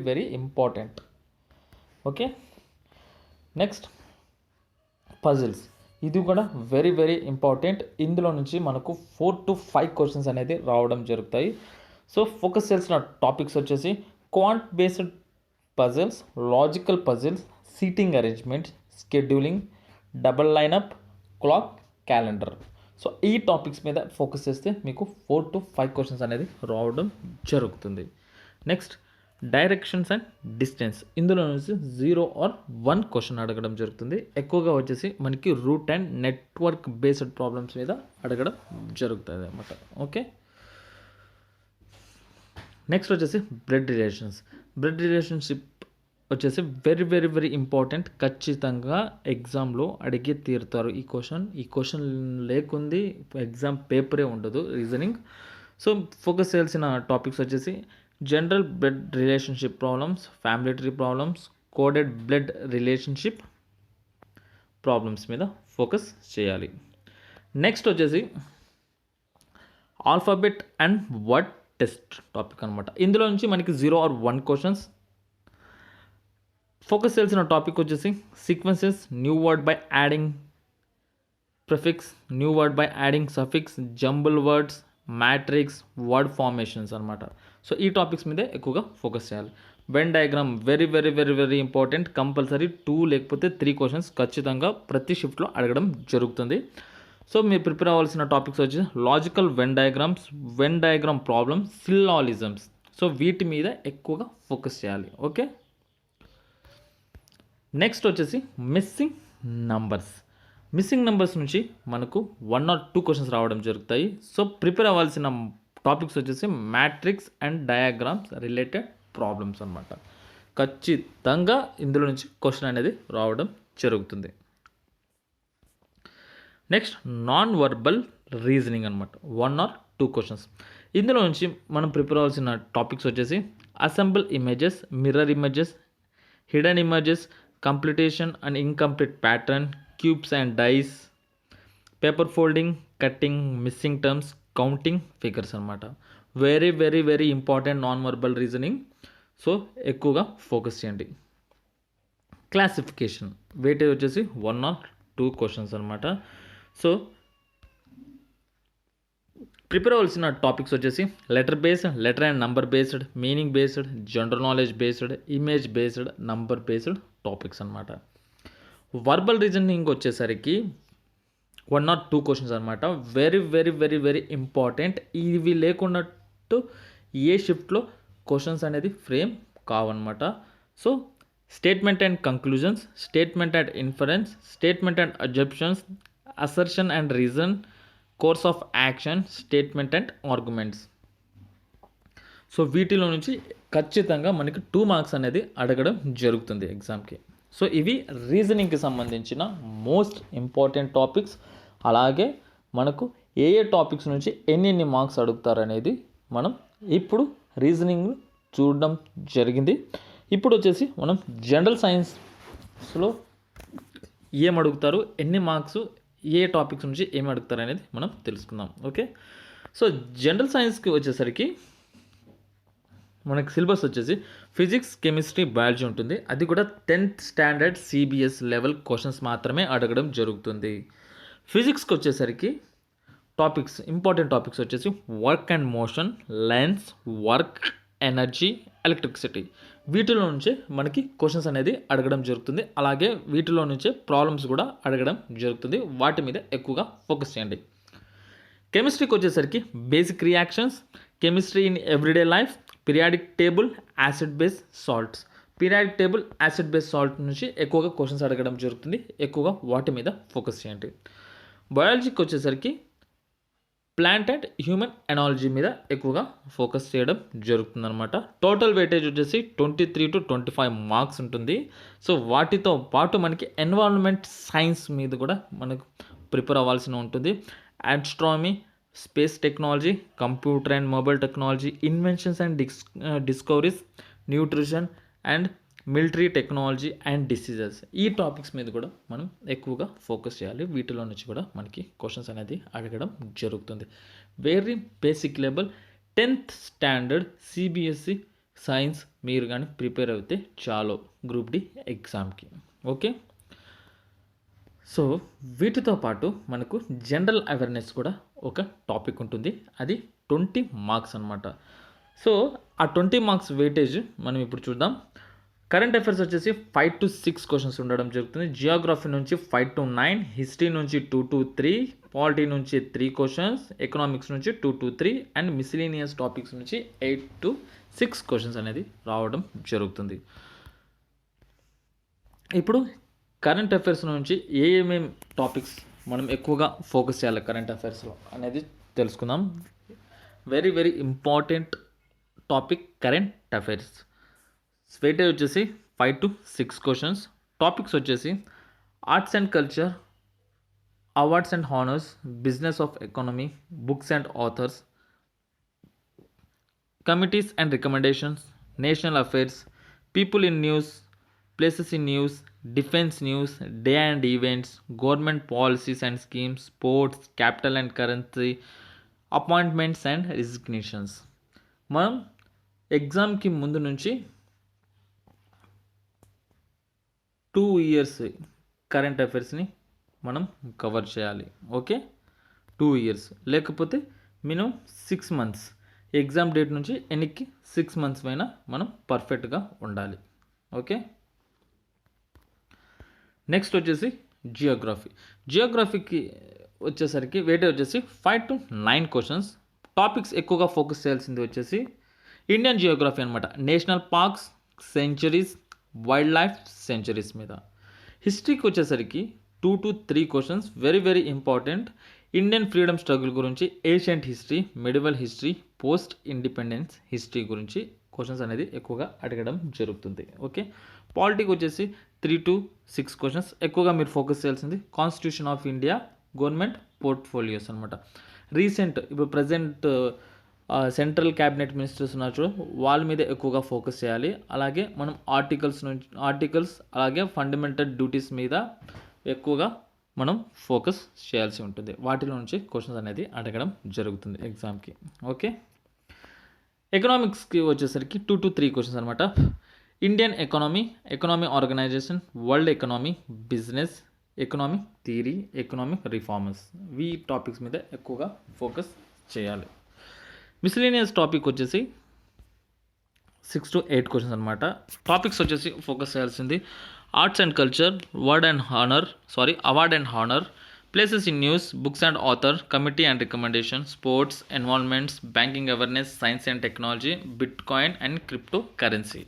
Very important. Okay, next puzzles. ఇది కూడా very important. ఇందులో నుంచి మనకు 4 to 5 క్వశ్చన్స్ అనేది రావడం జరుగుతాయి. సో ఫోకస్ చేయాల్సిన టాపిక్స్ వచ్చేసి quant based puzzles, logical puzzles, seating arrangement, scheduling, double lineup, clock, calendar. So ఈ టాపిక్స్ మీద ఫోకస్ చేస్తే మీకు 4 to 5 క్వశ్చన్స్ అనేది రావడం జరుగుతుంది. Next directions and distance. ఇందులో నుంచి 0 or 1 క్వశ్చన్ అడగడం జరుగుతుంది. ఎక్కువగా వచ్చేసి మనకి route and network based problems మీద అడగడం జరుగుతుంది అన్నమాట. ఓకే, నెక్స్ట్ వచ్చేసి బ్లడ్ రిలేషన్షిప్ వచ్చేసి వెరీ వెరీ వెరీ ఇంపార్టెంట్. ఖచ్చితంగా ఎగ్జామ్లో అడిగి తీరుతారు ఈ క్వశ్చన్ లేకుంది ఎగ్జామ్ పేపరే ఉండదు రీజనింగ్. సో ఫోకస్ చేయాల్సిన టాపిక్స్ వచ్చేసి general blood relationship problems, family tree problems, coded blood relationship problems మీద ఫోకస్ చేయాలి. నెక్స్ట్ వచ్చేసి alphabet and word test topic అనమాట. ఇందులో నుంచి మనకి 0 or 1 క్వశ్చన్స్. ఫోకస్ చేయాల్సిన టాపిక్ వచ్చేసి sequences, new word by adding prefix, new word by adding suffix, jumble words, matrix, word formations అనమాట. సో ఈ టాపిక్స్ మీదే ఎక్కువగా ఫోకస్ చేయాలి. Venn diagram very very very very important. Compulsory 2 లేకపోతే 3 questions ఖచ్చితంగా ప్రతి షిఫ్ట్లో అడగడం జరుగుతుంది. సో మీరు ప్రిపేర్ అవ్వాల్సిన టాపిక్స్ వచ్చి logical Venn diagrams, Venn diagram problems, syllogisms. So వీటి మీద ఎక్కువగా ఫోకస్ చేయాలి. ఓకే, నెక్స్ట్ వచ్చేసి మిస్సింగ్ నంబర్స్ నుంచి మనకు 1 or 2 క్వశ్చన్స్ రావడం జరుగుతాయి. సో ప్రిపేర్ అవ్వాల్సిన టాపిక్స్ వచ్చేసి matrix and diagrams related problems అనమాట. ఖచ్చితంగా ఇందులో నుంచి క్వశ్చన్ అనేది రావడం జరుగుతుంది. నెక్స్ట్ నాన్ వర్బల్ రీజనింగ్ అనమాట. 1 or 2 క్వశ్చన్స్. ఇందులో నుంచి మనం ప్రిపేర్ అవ్వాల్సిన టాపిక్స్ వచ్చేసి assemble images, mirror images, hidden images, completion and incomplete pattern, cubes and dice, paper folding, cutting, missing terms, counting figures అనమాట. Very very very important non verbal reasoning. So ఎక్కువగా focus చేయండి. Classification weightage వచ్చేసి 1 or 2 questions అనమాట. So prepare అవ్వాల్సిన topics వచ్చేసి letter and number based, meaning based, general knowledge based, image based, number based topics అనమాట. Verbal reasoning వచ్చేసరికి 1 or 2 questions అనమాట. Very very very very important. ఇవి లేకున్నట్టు ఏ షిఫ్ట్లో క్వశ్చన్స్ అనేది ఫ్రేమ్ కావన్నమాట. So statement and conclusions, statement and inference, statement and assumptions, assertion and reason, course of action, statement and arguments. So వీటిలో నుంచి ఖచ్చితంగా మనకి 2 మార్క్స్ అనేది అడగడం జరుగుతుంది ఎగ్జామ్కి. సో ఇవి రీజనింగ్కి సంబంధించిన మోస్ట్ ఇంపార్టెంట్ టాపిక్స్. అలాగే మనకు ఏ టాపిక్స్ నుంచి ఎన్ని మార్క్స్ అడుగుతారు అనేది మనం ఇప్పుడు రీజనింగ్ చూడడం జరిగింది. ఇప్పుడు వచ్చేసి మనం జనరల్ సైన్స్లో ఏం అడుగుతారు, ఎన్ని మార్క్స్, ఏ టాపిక్స్ నుంచి ఏమి అడుగుతారు అనేది మనం తెలుసుకుందాం. ఓకే, సో జనరల్ సైన్స్కి వచ్చేసరికి మనకి సిలబస్ వచ్చేసి ఫిజిక్స్, కెమిస్ట్రీ, బయాలజీ ఉంటుంది. అది కూడా 10th standard CBS level questions మాత్రమే అడగడం జరుగుతుంది. ఫిజిక్స్కి వచ్చేసరికి ఇంపార్టెంట్ టాపిక్స్ వచ్చేసి work and motion, lens, work, energy, electricity. వీటిలో నుంచే మనకి క్వశ్చన్స్ అనేది అడగడం జరుగుతుంది. అలాగే వీటిలో నుంచే ప్రాబ్లమ్స్ కూడా అడగడం జరుగుతుంది. వాటి మీద ఎక్కువగా ఫోకస్ చేయండి. కెమిస్ట్రీకి వచ్చేసరికి basic reactions, chemistry in everyday life, periodic table, acid base salts. Periodic table, acid base salt నుంచి ఎక్కువగా క్వశ్చన్స్ అడగడం జరుగుతుంది. ఎక్కువగా వాటి మీద ఫోకస్ చేయండి. బయాలజీకి వచ్చేసరికి ప్లాంట్ అండ్ హ్యూమన్ ఎనాలజీ మీద ఎక్కువగా ఫోకస్ చేయడం జరుగుతుందన్నమాట. టోటల్ వెయిటేజ్ వచ్చేసి 23 to 25 మార్క్స్ ఉంటుంది. సో వాటితో పాటు మనకి ఎన్విరాన్మెంట్ సైన్స్ మీద కూడా మనకు ప్రిపేర్ అవ్వాల్సి ఉంటుంది. Astronomy, space technology, computer and mobile technology, inventions and discoveries, nutrition and military technology and diseases. ఈ టాపిక్స్ మీద కూడా మనం ఎక్కువగా ఫోకస్ చేయాలి. వీటిలో నుంచి కూడా మనకి క్వశ్చన్స్ అనేది అడగడం జరుగుతుంది. Very basic level 10th standard CBSE science మీరు కానీ ప్రిపేర్ అయితే చాలు గ్రూప్ డి ఎగ్జామ్కి. ఓకే, సో వీటితో పాటు మనకు జనరల్ అవేర్నెస్ కూడా ఒక టాపిక్ ఉంటుంది. అది 20 మార్క్స్ అనమాట. సో ఆ 20 మార్క్స్ వెయిటేజ్ మనం ఇప్పుడు చూద్దాం. కరెంట్ అఫైర్స్ వచ్చేసి 5 to 6 క్వశ్చన్స్ ఉండడం జరుగుతుంది. జియోగ్రఫీ నుంచి 5 to 9, హిస్టరీ నుంచి 2 to 3, పాలిటీ నుంచి 3 క్వశ్చన్స్, ఎకనామిక్స్ నుంచి 2 to 3 అండ్ మిస్లీనియస్ టాపిక్స్ నుంచి 8 to 6 క్వశ్చన్స్ అనేది రావడం జరుగుతుంది. ఇప్పుడు కరెంట్ అఫైర్స్ నుంచి ఏమేమి టాపిక్స్ మనం ఎక్కువగా ఫోకస్ చేయాలి కరెంట్ అఫైర్స్లో అనేది తెలుసుకుందాం. Very very important topic current affairs. Weightage వచ్చేసి 5 to 6 క్వశ్చన్స్. టాపిక్స్ వచ్చేసి arts and culture, awards and honours, business of economy, books and authors, committees and recommendations, national affairs, people in news, places in news, defense news, day and events, government policies and schemes, sports, capital and currency, appointments and resignations. మనం ఎగ్జామ్కి ముందు నుంచి 2 years current అఫైర్స్ని మనం cover చేయాలి. Okay, 2 years లేకపోతే minimum 6 months, exam date నుంచి ఎన్నికి 6 months పైన మనం పర్ఫెక్ట్గా ఉండాలి. ఓకే, నెక్స్ట్ వచ్చేసి జియోగ్రఫీకి వచ్చేసరికి వెయిటేజ్ వచ్చేసి 5 to 9 క్వశ్చన్స్. టాపిక్స్ ఎక్కువగా ఫోకస్ చేయాల్సింది వచ్చేసి ఇండియన్ జియోగ్రఫీ అనమాట, national parks, sanctuaries, wildlife sanctuaries మీద. హిస్టరీకి వచ్చేసరికి 2 to 3 questions, very very important. Indian freedom struggle గురించి, ancient history, medieval history, post independence history గురించి క్వశ్చన్స్ అనేది ఎక్కువగా అడగడం జరుగుతుంది. ఓకే, పాలిటీకి వచ్చేసి 3 to 6 క్వశ్చన్స్. ఎక్కువగా మీరు ఫోకస్ చేయాల్సింది constitution of India, government portfolios అనమాట. రీసెంట్ ఇప్పుడు ప్రజెంట్ సెంట్రల్ క్యాబినెట్ మినిస్టర్స్ ఉన్నారు చూడు, వాళ్ళ మీద ఎక్కువగా ఫోకస్ చేయాలి. అలాగే మనం ఆర్టికల్స్ అలాగే ఫండమెంటల్ డ్యూటీస్ మీద ఎక్కువగా మనం ఫోకస్ చేయాల్సి ఉంటుంది. వాటిలో నుంచి క్వశ్చన్స్ అనేది అడగడం జరుగుతుంది ఎగ్జామ్కి. ఓకే, ఎకనామిక్స్కి వచ్చేసరికి 2 to 3 క్వశ్చన్స్ అనమాట. Indian economy organisation, world economy, business, economic theory, economic reformers, ఈ టాపిక్స్ మీద ఎక్కువగా ఫోకస్ చేయాలి. మిస్లీనియస్ టాపిక్ వచ్చేసి 6 to 8 క్వశ్చన్స్ అనమాట. టాపిక్స్ వచ్చేసి ఫోకస్ చేయాల్సింది arts and culture, award and honour, places in news, books and author, committee and recommendation, sports, involvements, banking awareness, science and technology, bitcoin and crypto currency.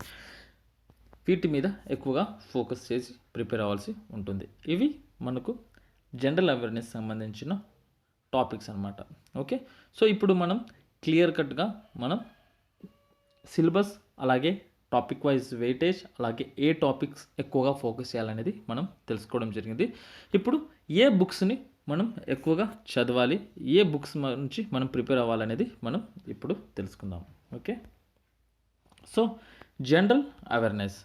వీటి మీద ఎక్కువగా focus చేసి prepare అవ్వాల్సి ఉంటుంది. ఇవి మనకు జనరల్ అవేర్నెస్ సంబంధించిన topics అనమాట. ఓకే, సో ఇప్పుడు మనం క్లియర్ కట్గా మనం సిలబస్ అలాగే టాపిక్ వైజ్ వెయిటేజ్ అలాగే ఏ టాపిక్స్ ఎక్కువగా ఫోకస్ చేయాలనేది మనం తెలుసుకోవడం జరిగింది. ఇప్పుడు ఏ బుక్స్ని మనం ఎక్కువగా చదవాలి, ఏ బుక్స్ నుంచి మనం ప్రిపేర్ అవ్వాలనేది మనం ఇప్పుడు తెలుసుకుందాం. Okay, so general awareness.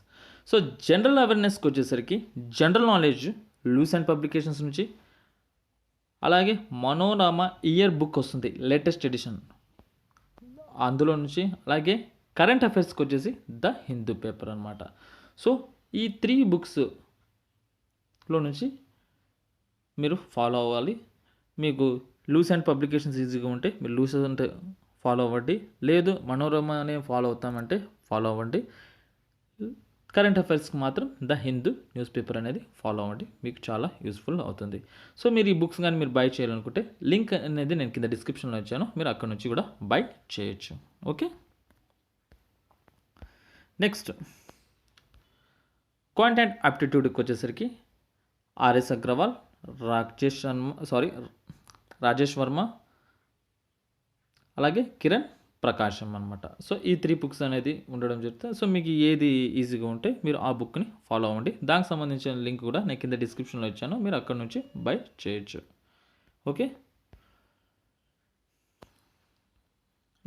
So general అవేర్నెస్కి వచ్చేసరికి జనరల్ నాలెడ్జ్ లూసెంట్ పబ్లికేషన్స్ నుంచి, అలాగే మనోరమ ఇయర్ బుక్ వస్తుంది లేటెస్ట్ ఎడిషన్ అందులో నుంచి, అలాగే కరెంట్ అఫైర్స్కి వచ్చేసి ద హిందూ పేపర్ అనమాట. సో ఈ 3 బుక్స్లో నుంచి మీరు ఫాలో అవ్వాలి. మీకు లూసెంట్ పబ్లికేషన్స్ ఈజీగా ఉంటే మీరు లూసెంట్ ఫాలో అవ్వండి, లేదు మనోరమనే ఫాలో అవుతామంటే ఫాలో అవ్వండి. కరెంట్ అఫైర్స్కి మాత్రం ద హిందూ న్యూస్ పేపర్ అనేది ఫాలో అవ్వండి, మీకు చాలా యూస్ఫుల్ అవుతుంది. సో మీరు ఈ బుక్స్ కానీ మీరు బై చేయాలనుకుంటే లింక్ అనేది నేను కింద డిస్క్రిప్షన్లో ఇచ్చాను, మీరు అక్కడ నుంచి కూడా బై చేయొచ్చు. ఓకే, నెక్స్ట్ క్వాంట్ అండ్ ఆప్టిట్యూడ్కి వచ్చేసరికి ఆర్ఎస్ అగ్రవాల్, రాజేష్ వర్మ అలాగే కిరణ్ ప్రకాశం అనమాట. సో ఈ 3 బుక్స్ అనేది ఉండడం జరుగుతుంది. సో మీకు ఏది ఈజీగా ఉంటే మీరు ఆ బుక్ని ఫాలో అవ్వండి. దానికి సంబంధించిన లింక్ కూడా నేను కింద డిస్క్రిప్షన్లో ఇచ్చాను, మీరు అక్కడ నుంచి బై చేయొచ్చు. ఓకే,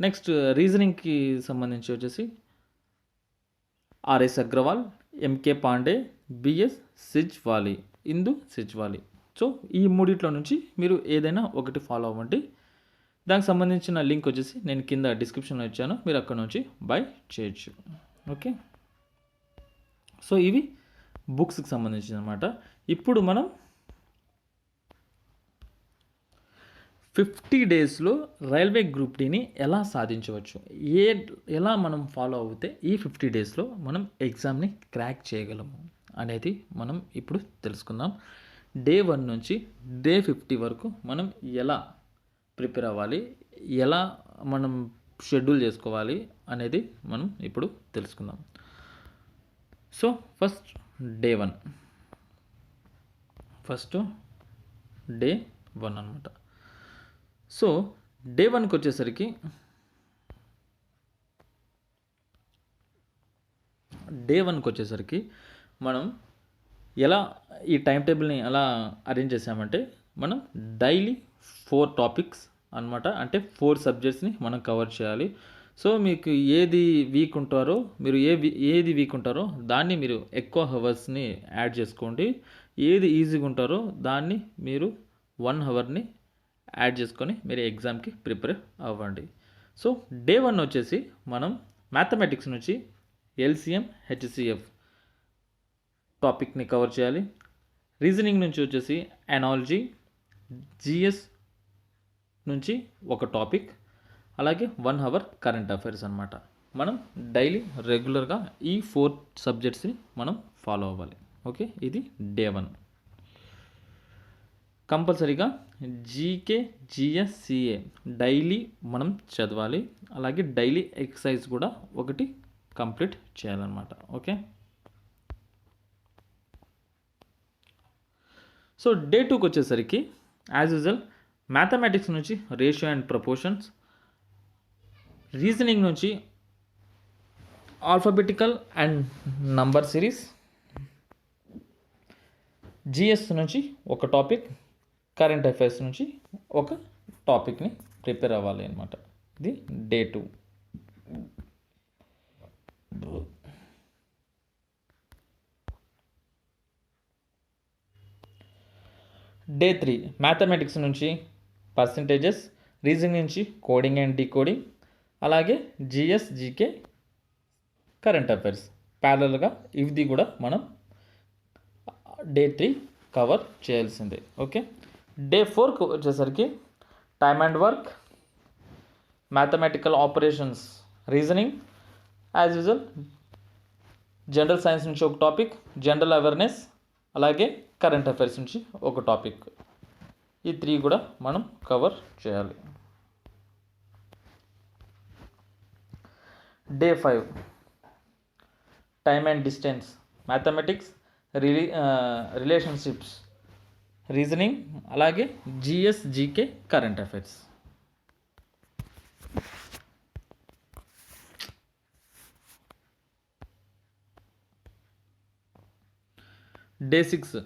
నెక్స్ట్ రీజనింగ్కి సంబంధించి వచ్చేసి RS Agarwal, MK Pandey, BS Sijwali, Indu Sijwali. So ఈ 3 నుంచి మీరు ఏదైనా ఒకటి ఫాలో అవ్వండి. దానికి సంబంధించిన లింక్ వచ్చేసి నేను కింద డిస్క్రిప్షన్లో ఇచ్చాను, మీరు అక్కడ నుంచి బై చేయొచ్చు. ఓకే, సో ఇవి బుక్స్కి సంబంధించిన అనమాట. ఇప్పుడు మనం 50 డేస్లో రైల్వే గ్రూప్ డీని ఎలా సాధించవచ్చు, ఎలా మనం ఫాలో అవుతే ఈ 50 డేస్లో మనం ఎగ్జామ్ని క్రాక్ చేయగలము అనేది మనం ఇప్పుడు తెలుసుకుందాం. డే 1 నుంచి డే 50 వరకు మనం ఎలా ప్రిపేర్ అవ్వాలి, ఎలా మనం షెడ్యూల్ చేసుకోవాలి అనేది మనం ఇప్పుడు తెలుసుకుందాం. సో ఫస్ట్ డే 1 అనమాట. సో డే 1కి వచ్చేసరికి మనం ఎలా ఈ టైం టేబుల్ని ఎలా అరేంజ్ చేసామంటే, మనం డైలీ 4 టాపిక్స్ అనమాట, అంటే 4 సబ్జెక్ట్స్ని మనం కవర్ చేయాలి. సో మీకు ఏది వీక్ ఉంటారో, మీరు ఏది వీక్ ఉంటారో దాన్ని మీరు ఎక్కువ అవర్స్ని యాడ్ చేసుకోండి. ఏది ఈజీగా ఉంటారో దాన్ని మీరు 1 అవర్ని యాడ్ చేసుకొని మీరు ఎగ్జామ్కి ప్రిపేర్ అవ్వండి. సో డే 1 వచ్చేసి మనం మ్యాథమెటిక్స్ నుంచి ఎల్సిఎం హెచ్సిఎఫ్ టాపిక్ని కవర్ చేయాలి. రీజనింగ్ నుంచి వచ్చేసి అనాలజీ, జిఎస్ నుంచి ఒక టాపిక్, అలాగే 1 అవర్ కరెంట్ అఫైర్స్ అనమాట. మనం డైలీ రెగ్యులర్గా ఈ 4 సబ్జెక్ట్స్ని మనం ఫాలో అవ్వాలి. ఓకే, ఇది డే 1. కంపల్సరీగా జీకే, జిఎస్, సిఏ డైలీ మనం చదవాలి. అలాగే డైలీ ఎక్సర్సైజ్ కూడా ఒకటి కంప్లీట్ చేయాలన్నమాట. ఓకే, సో డే 2కి వచ్చేసరికి యాజ్ యూజువల్ మ్యాథమెటిక్స్ నుంచి రేషియో అండ్ ప్రపోర్షన్స్, రీజనింగ్ నుంచి alphabetical and number series, GS నుంచి ఒక టాపిక్, కరెంట్ అఫైర్స్ నుంచి ఒక టాపిక్ని ప్రిపేర్ అవ్వాలి అనమాట. ఇది డే 2. డే 3 మ్యాథమెటిక్స్ నుంచి పర్సంటేజెస్, రీజనింగ్ నుంచి కోడింగ్ అండ్ డీకోడింగ్, అలాగే జిఎస్, జీకే, కరెంట్ అఫైర్స్ ప్యారలల్గా ఇది కూడా మనం డే 3 కవర్ చేయాల్సిందే. ఓకే, డే 4కి వచ్చేసరికి time and work, mathematical operations, reasoning, as usual general science నుంచి ఒక టాపిక్, జనరల్ అవేర్నెస్, అలాగే కరెంట్ అఫైర్స్ నుంచి ఒక టాపిక్. ఈ 3 కూడా మనం కవర్ చేయాలి. Day 5 time and distance, mathematics, relationships, reasoning, అలాగే GS, GK, current affairs. Day 6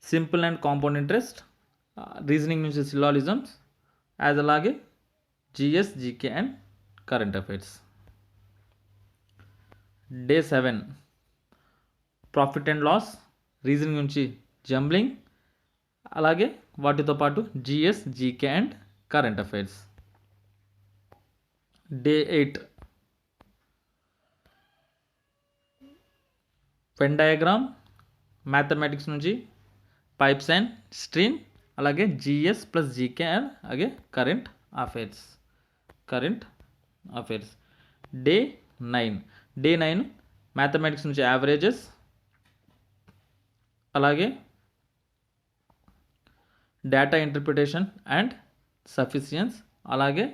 simple and compound interest, reasoning నుంచి సిలాలిజమ్స్, యాజ్ అలాగే GS, GK and current affairs. Day 7 profit and loss, reasoning నుంచి jumbling, అలాగే వాటితో పాటు GS, GK and current affairs. Day 8 Venn diagram, mathematics నుంచి pipes and stream, అలాగే GS plus GK and అలాగే current affairs. Day 9 mathematics నుంచి averages, అలాగే data interpretation and sufficiency, అలాగే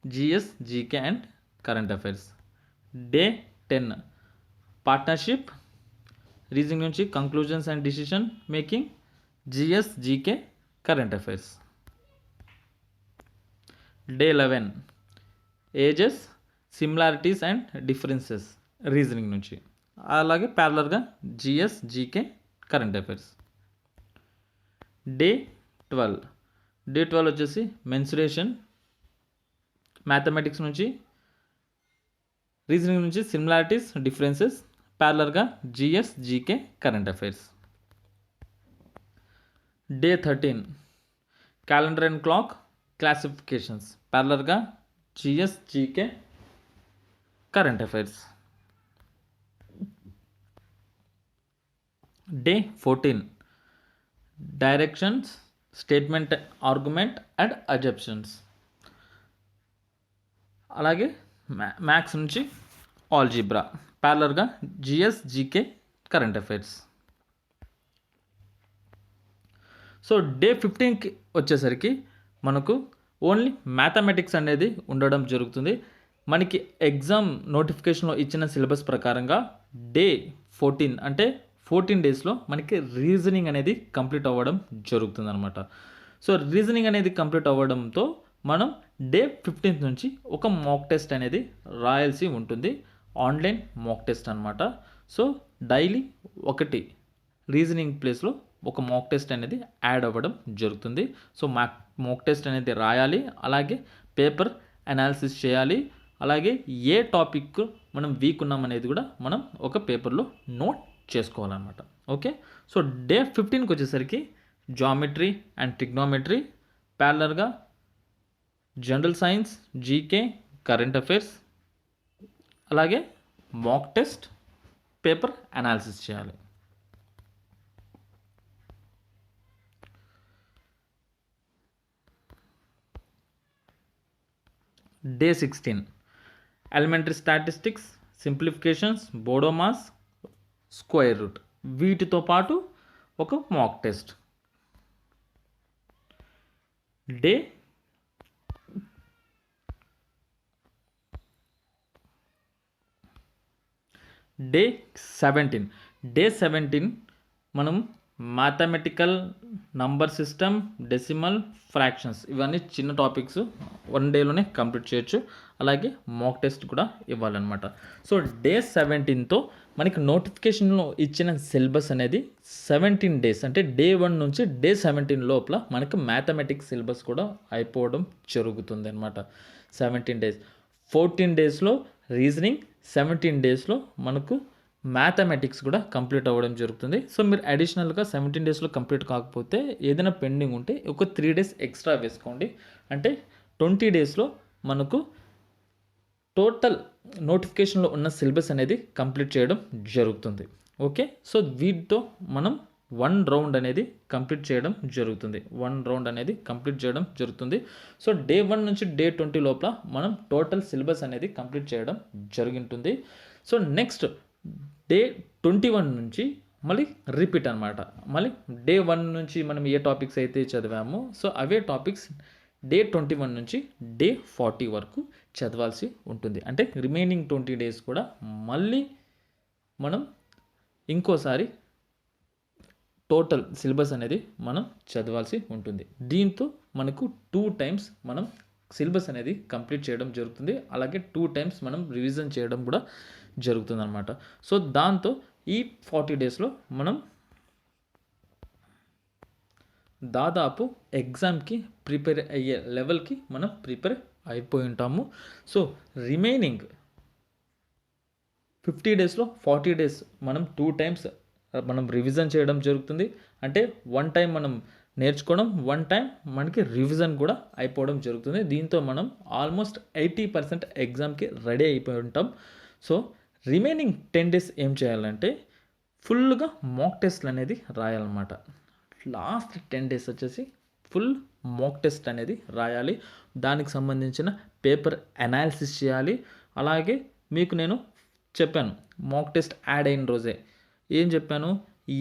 GS, GK and current affairs. Day 10 partnership, reasoning నుంచి conclusions and decision making, GS, GK, current affairs. Day 11 ages, similarities and differences, reasoning నుంచి, అలాగే ప్యారలర్గా GS, GK, current affairs. Day 12 వచ్చేసి mensuration, mathematics నుంచి, reasoning నుంచి similarities, differences, ప్యారలర్గా GS, GK, current affairs. Day 13 calendar and clock, classifications, ప్యారలర్గా GS, GK, current affairs. Day 14 directions, statement, argument and assumptions. అలాగే maths నుంచి ఆల్జీబ్రా, ప్యారలర్గా GS, GK, current affairs. So day 15కి వచ్చేసరికి మనకు ఓన్లీ మ్యాథమెటిక్స్ అనేది ఉండడం జరుగుతుంది. మనకి ఎగ్జామ్ నోటిఫికేషన్లో ఇచ్చిన సిలబస్ ప్రకారంగా డే 14 అంటే 14 డేస్లో మనకి రీజనింగ్ అనేది కంప్లీట్ అవ్వడం జరుగుతుంది అనమాట. సో రీజనింగ్ అనేది కంప్లీట్ అవ్వడంతో మనం డే 15th నుంచి ఒక మాక్ టెస్ట్ అనేది రాయాల్సి ఉంటుంది. ఆన్లైన్ మాక్ టెస్ట్ అనమాట. సో డైలీ ఒకటి రీజనింగ్ ప్లేస్లో ఒక మాక్ టెస్ట్ అనేది యాడ్ అవ్వడం జరుగుతుంది. సో మాక్ టెస్ట్ అనేది రాయాలి, అలాగే పేపర్ అనాలిసిస్ చేయాలి, అలాగే ఏ టాపిక్ మనం వీక్ ఉన్నాం అనేది కూడా మనం ఒక పేపర్లో నోట్ చేసుకోవాలన్నమాట. ఓకే, సో డే 15కి వచ్చేసరికి జామెట్రీ అండ్ ట్రిగ్నోమెట్రీ, ప్యారలర్గా general science, GK, current affairs, అలాగే మాక్ టెస్ట్, పేపర్ అనాలిసిస్ చేయాలి. Day 16 elementary statistics, simplifications, BODMAS, square root, వీటితో పాటు ఒక మాక్ టెస్ట్. డే 17 మనం mathematical, number system, decimal, fractions, ఇవన్నీ చిన్న టాపిక్స్ 1 డేలోనే కంప్లీట్ చేయొచ్చు. అలాగే మాక్ టెస్ట్ కూడా ఇవ్వాలన్నమాట. సో డే 17తో మనకి నోటిఫికేషన్లో ఇచ్చిన సిలబస్ అనేది 17 డేస్ అంటే డే 1 నుంచి డే 17 లోపల మనకు మ్యాథమెటిక్స్ సిలబస్ కూడా అయిపోవడం జరుగుతుంది అనమాట. 17 డేస్, 14 డేస్లో రీజనింగ్, 17 డేస్లో మనకు మ్యాథమెటిక్స్ కూడా కంప్లీట్ అవ్వడం జరుగుతుంది. సో మీరు అడిషనల్గా 17 డేస్లో కంప్లీట్ కాకపోతే ఏదైనా పెండింగ్ ఉంటే ఒక 3 డేస్ ఎక్స్ట్రా వేసుకోండి. అంటే 20 డేస్లో మనకు టోటల్ నోటిఫికేషన్లో ఉన్న సిలబస్ అనేది కంప్లీట్ చేయడం జరుగుతుంది. ఓకే, సో వీటితో మనం 1 రౌండ్ అనేది కంప్లీట్ చేయడం జరుగుతుంది. సో డే 1 నుంచి డే 20 లోపల మనం టోటల్ సిలబస్ అనేది కంప్లీట్ చేయడం జరుగుతుంది. సో నెక్స్ట్ డే 21 నుంచి మళ్ళీ రిపీట్ అనమాట. మళ్ళీ డే 1 నుంచి మనం ఏ టాపిక్స్ అయితే చదివామో సో అవే టాపిక్స్ డే 21 నుంచి డే 40 వరకు చదవాల్సి ఉంటుంది. అంటే రిమైనింగ్ 20 డేస్ కూడా మళ్ళీ మనం ఇంకోసారి టోటల్ సిలబస్ అనేది మనం చదవాల్సి ఉంటుంది. దీంతో మనకు 2 టైమ్స్ మనం సిలబస్ అనేది కంప్లీట్ చేయడం జరుగుతుంది. అలాగే 2 టైమ్స్ మనం రివిజన్ చేయడం కూడా జరుగుతుంది అనమాట. సో దాంతో ఈ 40 డేస్లో మనం దాదాపు ఎగ్జామ్కి ప్రిపేర్ అయ్యే లెవెల్కి మనం ప్రిపేర్ అయిపోయి ఉంటాము. సో రిమైనింగ్ 50 డేస్లో 40 డేస్ మనం 2 టైమ్స్ మనం రివిజన్ చేయడం జరుగుతుంది. అంటే 1 టైం మనం నేర్చుకోవడం, 1 టైం మనకి రివిజన్ కూడా అయిపోవడం జరుగుతుంది. దీంతో మనం ఆల్మోస్ట్ 80% ఎగ్జామ్కి రెడీ అయిపోయి ఉంటాం. సో రిమైనింగ్ 10 డేస్ ఏం చేయాలంటే ఫుల్గా మాక్ టెస్ట్లు అనేది రాయాలన్నమాట. లాస్ట్ 10 డేస్ వచ్చేసి ఫుల్ మాక్ టెస్ట్ అనేది రాయాలి. దానికి సంబంధించిన పేపర్ అనాలిసిస్ చేయాలి. అలాగే మీకు నేను చెప్పాను మాక్ టెస్ట్ యాడ్ అయిన రోజే ఏం చెప్పాను,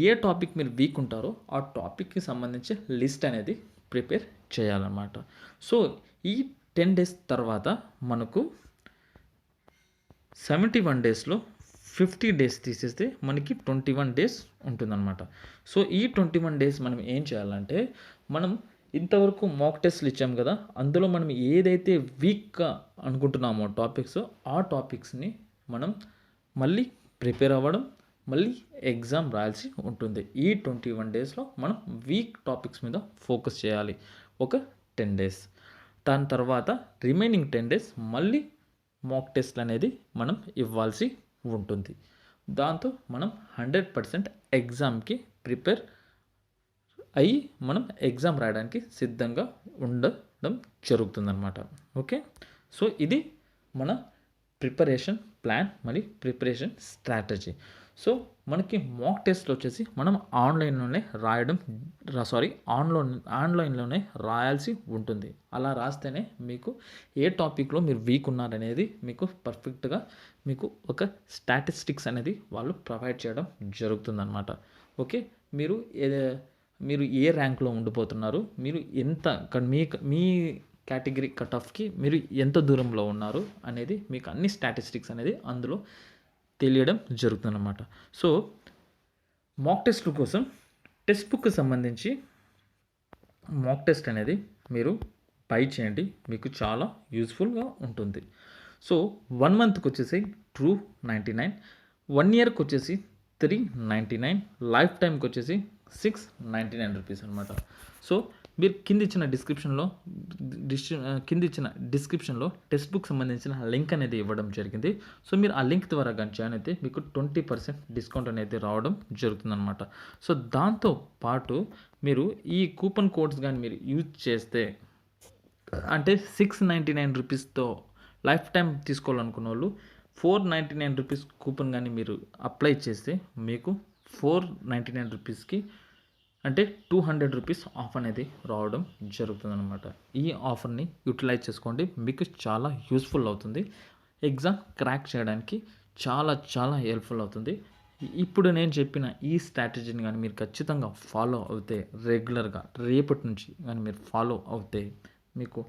ఏ టాపిక్ మీరు వీక్ ఉంటారో ఆ టాపిక్కి సంబంధించి లిస్ట్ అనేది ప్రిపేర్ చేయాలన్నమాట. సో ఈ 10 డేస్ తర్వాత మనకు 71 డేస్లో 50 డేస్ తీసేస్తే మనకి 21 డేస్ ఉంటుందన్నమాట. సో ఈ 21 డేస్ మనం ఏం చేయాలంటే మనం ఇంతవరకు మాక్ టెస్ట్లు ఇచ్చాం కదా, అందులో మనం ఏదైతే వీక్గా అనుకుంటున్నామో టాపిక్స్ ఆ టాపిక్స్ని మనం మళ్ళీ ప్రిపేర్ అవ్వడం, మళ్ళీ ఎగ్జామ్ రాయాల్సి ఉంటుంది. ఈ 21 డేస్లో మనం వీక్ టాపిక్స్ మీద ఫోకస్ చేయాలి ఒక 10 డేస్. దాని తర్వాత రిమైనింగ్ 10 డేస్ మళ్ళీ మాక్ టెస్ట్లు అనేది మనం ఇవ్వాల్సి ఉంటుంది. దాంతో మనం 100% ఎగ్జామ్కి ప్రిపేర్ అయ్యి మనం ఎగ్జామ్ రాయడానికి సిద్ధంగా ఉండడం జరుగుతుందన్నమాట. ఓకే, సో ఇది మన ప్రిపరేషన్ ప్లాన్ మరియు ప్రిపరేషన్ స్ట్రాటజీ. సో మనకి మాక్ టెస్ట్లు వచ్చేసి మనం ఆన్లైన్లోనే ఆన్లైన్లోనే రాయాల్సి ఉంటుంది. అలా రాస్తేనే మీకు ఏ టాపిక్లో మీరు వీక్ ఉన్నారనేది మీకు పర్ఫెక్ట్గా మీకు ఒక స్టాటిస్టిక్స్ అనేది వాళ్ళు ప్రొవైడ్ చేయడం జరుగుతుందన్నమాట. ఓకే, మీరు ఏ ర్యాంక్లో ఉండిపోతున్నారు, మీరు ఎంత మీ కేటగిరీ కట్ ఆఫ్కి మీరు ఎంత దూరంలో ఉన్నారు అనేది మీకు అన్ని స్టాటిస్టిక్స్ అనేది అందులో తెలియడం జరుగుతుందన్నమాట. సో మాక్ టెస్ట్ల కోసం టెక్స్ట్ బుక్కి సంబంధించి మాక్ టెస్ట్ అనేది మీరు బై చేయండి, మీకు చాలా యూస్ఫుల్గా ఉంటుంది. సో 1 మంత్కి వచ్చేసి $299, 1 ఇయర్కి వచ్చేసి $399, లైఫ్ టైంకి వచ్చేసి $699 అనమాట. సో మీరు కింద ఇచ్చిన డిస్క్రిప్షన్లో టెక్స్ట్ బుక్ సంబంధించిన లింక్ అనేది ఇవ్వడం జరిగింది. సో మీరు ఆ లింక్ ద్వారా కానీ జాయిన్ అయితే మీకు 20% డిస్కౌంట్ అనేది రావడం జరుగుతుందన్నమాట. సో దాంతో పాటు మీరు ఈ కూపన్ కోడ్స్ కానీ మీరు యూజ్ చేస్తే అంటే $699తో లైఫ్ టైం తీసుకోవాలనుకున్న వాళ్ళు $499 కూపన్ కానీ మీరు అప్లై చేస్తే మీకు $499కి అంటే $200 ఆఫ్ అనేది రావడం జరుగుతుందన్నమాట. ఈ ఆఫర్ని యూటిలైజ్ చేసుకోండి, మీకు చాలా యూస్ఫుల్ అవుతుంది. ఎగ్జామ్ క్రాక్ చేయడానికి చాలా హెల్ప్ఫుల్ అవుతుంది. ఇప్పుడు నేను చెప్పిన ఈ స్ట్రాటజీని కానీ మీరు ఖచ్చితంగా ఫాలో అవుతే, రెగ్యులర్గా రేపటి నుంచి కానీ మీరు ఫాలో అవుతే మీకు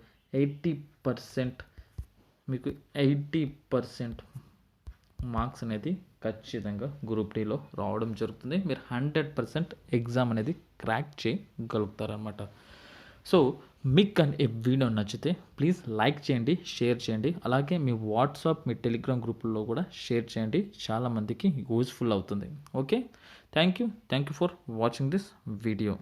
80% మార్క్స్ అనేది ఖచ్చితంగా గ్రూప్ డీలో రావడం జరుగుతుంది. మీరు 100% ఎగ్జామ్ అనేది క్రాక్ చేయగలుగుతారనమాట. సో మీకు కానీ ఈ వీడియో నచ్చితే ప్లీజ్ లైక్ చేయండి, షేర్ చేయండి, అలాగే మీ వాట్సాప్, మీ టెలిగ్రామ్ గ్రూపుల్లో కూడా షేర్ చేయండి, చాలామందికి యూస్ఫుల్ అవుతుంది. Okay, thank you for watching this video.